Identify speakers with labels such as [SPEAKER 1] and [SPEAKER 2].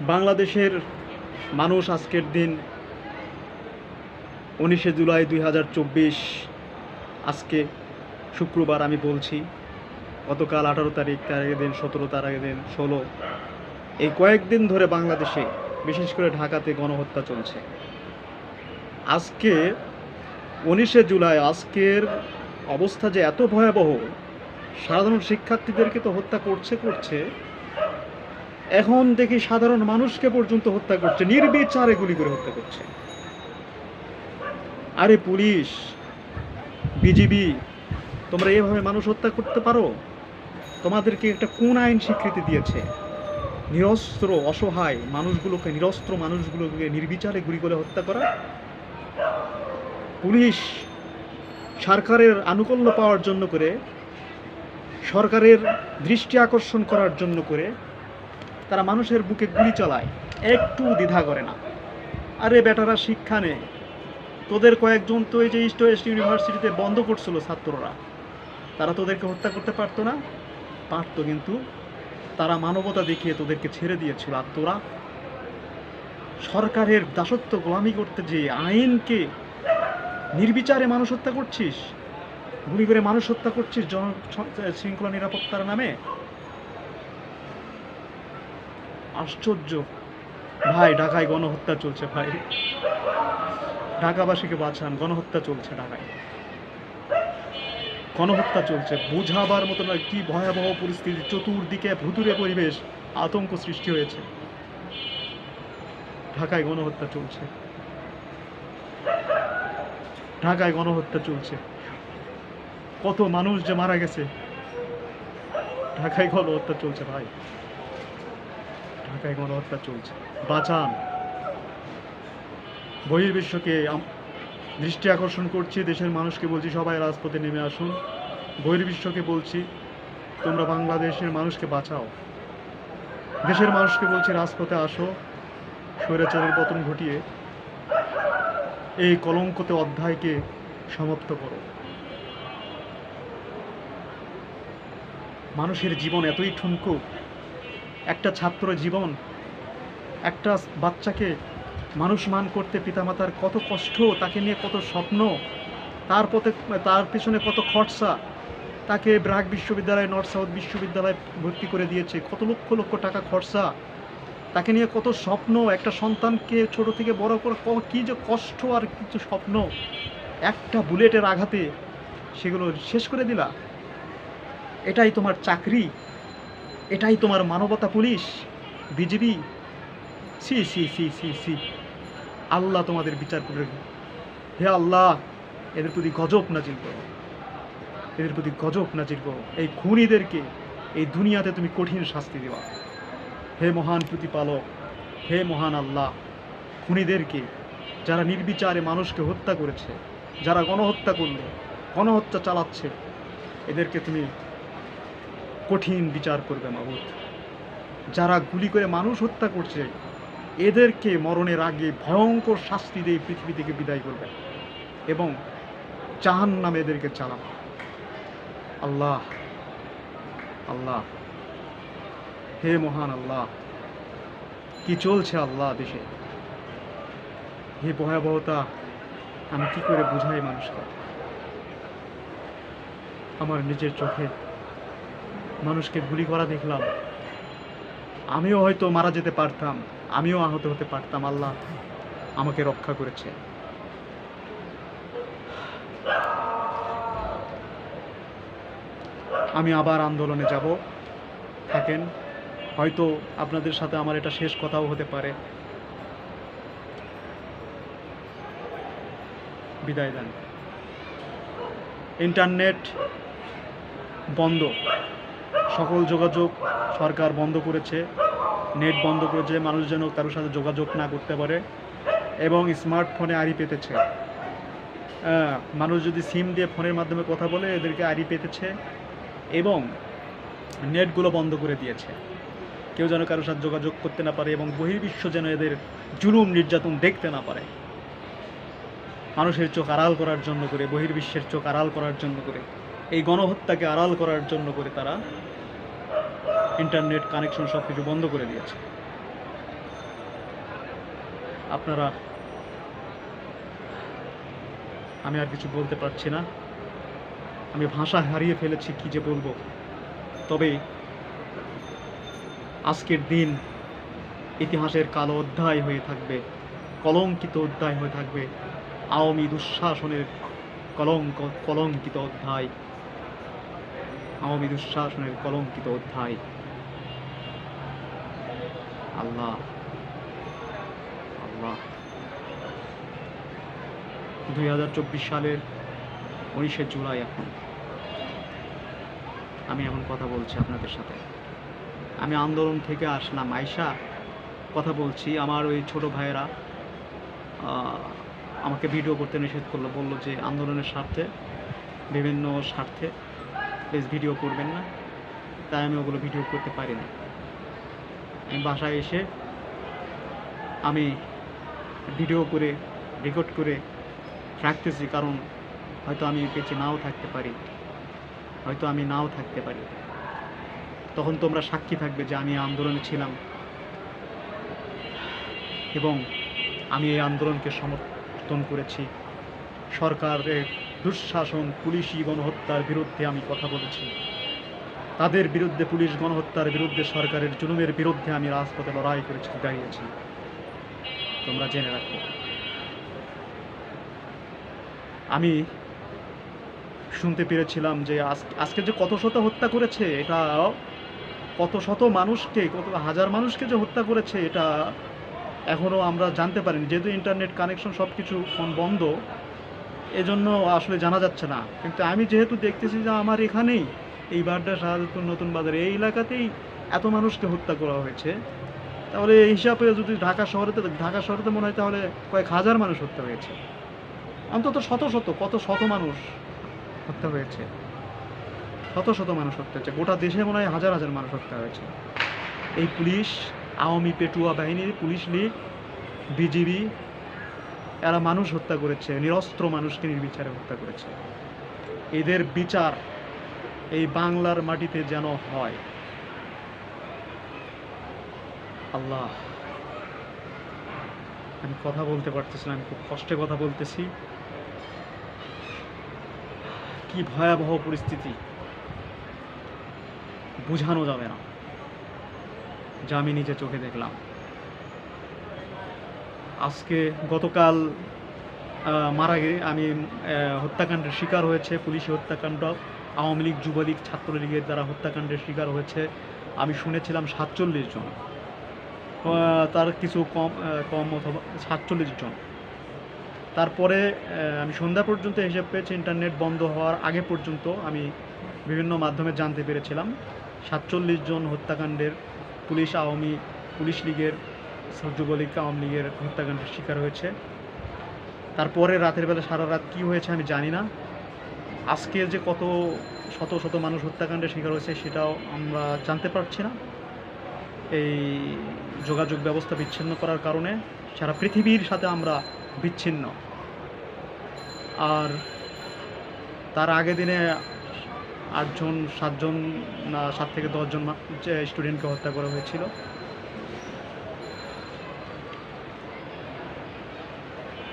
[SPEAKER 1] বাংলাদেশের মানুষ আজকের দিন 19শে জুলাই 2024, আজকে শুক্রবার আমি বলছি। গতকাল 18 তারিখ, তার আগের দিন 17, তার আগের দিন 16, এই কয়েকদিন ধরে বাংলাদেশে বিশেষ করে ঢাকাতে গণহত্যা চলছে। আজকে 19শে জুলাই, আজকের অবস্থা যে এত ভয়াবহ, সাধারণ শিক্ষার্থীদেরকে তো হত্যা করছে, এখন দেখি সাধারণ মানুষকে পর্যন্ত হত্যা করছে, নির্বিচারে গুলি করে হত্যা করছে। আরে পুলিশ, বিজিবি, তোমরা এভাবে মানুষ হত্যা করতে পারো? তোমাদেরকে একটা কোন আইন স্বীকৃতি দিয়েছে নিরস্ত্র অসহায় মানুষগুলোকে, নিরস্ত্র মানুষগুলোকে নির্বিচারে গুলি করে হত্যা করা? পুলিশ সরকারের আনুকূল্য পাওয়ার জন্য করে, সরকারের দৃষ্টি আকর্ষণ করার জন্য করে তারা মানুষের বুকে গুলি চালায়, একটু দ্বিধা করে না। আরে বেটারা, শিক্ষা নেই তোদের। কয়েকজন তো এই যে ইস্ট ওয়েস্ট ইউনিভার্সিটিতে বন্ধ করছিল ছাত্ররা, তারা তোদেরকে হত্যা করতে পারতো না? পারতো, কিন্তু তারা মানবতা দেখিয়ে তোদেরকে ছেড়ে দিয়েছিল। আর তোরা সরকারের দাসত্ব গোলামি করতে যে আইনকে নির্বিচারে মানুষ হত্যা করছিস, গুলি করে মানুষ হত্যা করছিস জন শৃঙ্খলা নিরাপত্তার নামে। আশ্চর্য ভাই। ঢাকায় গণহত্যা চলছে ভাই, ঢাকাবাসীকে বাঁচান। গণহত্যা চলছে ঢাকায়, গণহত্যা চলছে। বোঝাবার মতো নয় কি ভয়াবহ পরিস্থিতি। চতুর্দিকে ভুতুরে পরিবেশ, আতঙ্ক সৃষ্টি হয়েছে। ঢাকায় গণহত্যা চলছে, ঢাকায় গণহত্যা চলছে। কত মানুষ যে মারা গেছে, ঢাকায় গণহত্যা চলছে ভাই, ঢাকায় গণহত্যা চলছে। বাঁচান। বহির্বিশ্বকে দৃষ্টি আকর্ষণ করছি, দেশের মানুষকে বলছি সবাই রাজপথে নেমে আসুন। বহির্বিশ্বকে বলছি তোমরা বাংলাদেশের মানুষকে বাঁচাও। দেশের মানুষকে বলছি রাজপথে আসো, স্বৈরাচারের পতন ঘটিয়ে এই কলঙ্কিত অধ্যায়কে সমাপ্ত করো। মানুষের জীবন এতই ঠুনকো, একটা ছাত্র জীবন, একটা বাচ্চাকে মানুষ মান করতে পিতামাতার কত কষ্ট, তাকে নিয়ে কত স্বপ্ন, তার পিছনে কত খরচা। তাকে ব্র্যাক বিশ্ববিদ্যালয়, নর্থ সাউথ বিশ্ববিদ্যালয়ে ভর্তি করে দিয়েছে, কত লক্ষ লক্ষ টাকা খরচা। তাকে নিয়ে কত স্বপ্ন, একটা সন্তানকে ছোট থেকে বড় করে কী যে কষ্ট আর কিছু স্বপ্ন, একটা বুলেটের আঘাতে সেগুলো শেষ করে দিলা। এটাই তোমার চাকরি? এটাই তোমার মানবতা? পুলিশ, বিজিবি, সি সি সি সি সি। আল্লাহ তোমাদের বিচার করে। হে আল্লাহ, এদের প্রতি গজব নাজিল করো, এদের প্রতি গজব নাজিল করো। এই খুনিদেরকে এই দুনিয়াতে তুমি কঠিন শাস্তি দেওয়া। হে মহান প্রতিপালক, হে মহান আল্লাহ, খুনিদেরকে, যারা নির্বিচারে মানুষকে হত্যা করেছে, যারা গণহত্যা করলো, গণহত্যা চালাচ্ছে, এদেরকে তুমি কঠিন বিচার করবে মাবুদ। যারা গুলি করে মানুষ হত্যা করছে, এদেরকে মরণের আগে ভয়ঙ্কর শাস্তি দিয়ে পৃথিবী থেকে বিদায় করবে এবং জাহান্নামে এদেরকে চালাবে। আল্লাহ, আল্লাহ, হে মহান আল্লাহ, কি চলছে আল্লাহ দেশে? হে ভয়াবহতা, আমি কি করে বুঝাই মানুষকে? আমার নিজের চোখে মানুষকে গুলি করা দেখলাম। আমিও হয়তো মারা যেতে পারতাম, আমিও আহত হতে পারতাম। আল্লাহ আমাকে রক্ষা করেছে। আমি আবার আন্দোলনে যাব, থাকেন। হয়তো আপনাদের সাথে আমার এটা শেষ কথাও হতে পারে। বিদায় দেন। ইন্টারনেট বন্ধ, সকল যোগাযোগ সরকার বন্ধ করেছে, নেট বন্ধ করেছে, মানুষ যেন কারোর সাথে যোগাযোগ না করতে পারে। এবং স্মার্টফোনে আড়ি পেতেছে, মানুষ যদি সিম দিয়ে ফোনের মাধ্যমে কথা বলে, এদেরকে আড়ি পেতেছে এবং নেটগুলো বন্ধ করে দিয়েছে। কেউ যেন কারোর সাথে যোগাযোগ করতে না পারে এবং বহির্বিশ্ব যেন এদের জুলুম নির্যাতন দেখতে না পারে। মানুষের চোখ আড়াল করার জন্য করে, বহির্বিশ্বের চোখ আড়াল করার জন্য করে, এই গণহত্যাকে আড়াল করার জন্য করে তারা ইন্টারনেট কানেকশন সব কিছু বন্ধ করে দিয়েছে। আপনারা, আমি আর কিছু বলতে পারছি না, আমি ভাষা হারিয়ে ফেলেছি কি যে বলবো। তবে আজকের দিন ইতিহাসের কালো অধ্যায় হয়ে থাকবে, কলঙ্কিত অধ্যায় হয়ে থাকবে, আওয়ামী দুঃশাসনের কলঙ্কিত অধ্যায়, আওয়ামী দুঃশাসনের কলঙ্কিত অধ্যায়। আল্লাহ আল্লাহ 2024 সালের 19শে জুলাই আমি এখন কথা বলছি আপনাদের সাথে। আমি আন্দোলন থেকে আসলাম, আয়শা কথা বলছি। আমার ওই ছোট ভাইয়েরা আমাকে ভিডিও করতে নিষেধ করলো, বললো যে আন্দোলনের স্বার্থে, বিভিন্ন স্বার্থে প্লিজ ভিডিও করবেন না। তাই আমি ওগুলো ভিডিও করতে পারি না। আমি বাসায় এসে আমি ভিডিও করে রেকর্ড করে রাখতেছি, কারণ হয়তো আমি বেঁচে নাও থাকতে পারি, হয়তো আমি নাও থাকতে পারি। তখন তোমরা সাক্ষী থাকবে যে আমি আন্দোলনে ছিলাম এবং আমি এই আন্দোলনকে সমর্থন করেছি। সরকারের দুঃশাসন, পুলিশি গণহত্যার বিরুদ্ধে আমি কথা বলেছি। তাদের বিরুদ্ধে, পুলিশ গণহত্যার বিরুদ্ধে, সরকারের জুলুমের বিরুদ্ধে আমি রাজপথে লড়াই করেছি, দাঁড়িয়েছি। তোমরা জেনে রাখো। আমি শুনতে পেরেছিলাম যে আজকে যে কত শত হত্যা করেছে, এটা কত শত মানুষকে, কত হাজার মানুষকে যে হত্যা করেছে, এটা এখনও আমরা জানতে পারিনি, যেহেতু ইন্টারনেট কানেকশন সব কিছু ফোন বন্ধ, এজন্য আসলে জানা যাচ্ছে না। কিন্তু আমি যেহেতু দেখতেছি যে আমার এখানেই এই বাড্ডা, শাহাদাতপুর, নতুন বাজার এই এলাকাতেই এত মানুষকে হত্যা করা হয়েছে, তাহলে এই হিসাবে যদি ঢাকা শহরেতে মনে হয় তাহলে কয়েক হাজার মানুষ হত্যা হয়েছে, অন্তত কত শত মানুষ হত্যা হয়েছে, শত শত মানুষ হত্যা হয়েছে। গোটা দেশে মনে হয় হাজার হাজার মানুষ হত্যা হয়েছে। এই পুলিশ, আওয়ামী পেটুয়া বাহিনী, পুলিশ লীগ, বিজিবি, এরা মানুষ হত্যা করেছে, নিরস্ত্র মানুষকে নির্বিচারে হত্যা করেছে। এদের বিচার এই বাংলার মাটিতে যেন হয়। আল্লাহ, আমি কথা বলতে পারতেছি না, আমি খুব কষ্টে কথা বলতেছি। কি ভয়াবহ পরিস্থিতি, বোঝানো যাবে না, যা আমি নিজে চোখে দেখলাম। আজকে গতকাল মারা গিয়ে আমি হত্যাকাণ্ডের শিকার হয়েছে, পুলিশি হত্যাকাণ্ড, আওয়ামী লীগ, যুবলীগ, ছাত্রলীগের দ্বারা হত্যাকাণ্ডের শিকার হয়েছে আমি শুনেছিলাম 47 জন, তার কিছু কম অথবা 47 জন। তারপরে আমি সন্ধ্যা পর্যন্ত হিসেব পেয়েছি, ইন্টারনেট বন্ধ হওয়ার আগে পর্যন্ত আমি বিভিন্ন মাধ্যমে জানতে পেরেছিলাম 47 জন হত্যাকাণ্ডের, পুলিশ লীগের, যুবলীগ, আওয়ামী লীগের হত্যাকাণ্ডের শিকার হয়েছে। তারপরে রাতের বেলা সারা রাত কী হয়েছে আমি জানি না। আজকে যে কত শত শত মানুষ হত্যাকাণ্ডের শিকার হয়েছে সেটাও আমরা জানতে পারছি না। এই যোগাযোগ ব্যবস্থা বিচ্ছিন্ন করার কারণে সারা পৃথিবীর সাথে আমরা বিচ্ছিন্ন। আর তার আগে দিনে 7 থেকে 10 জন স্টুডেন্টকে হত্যা করা হয়েছিল।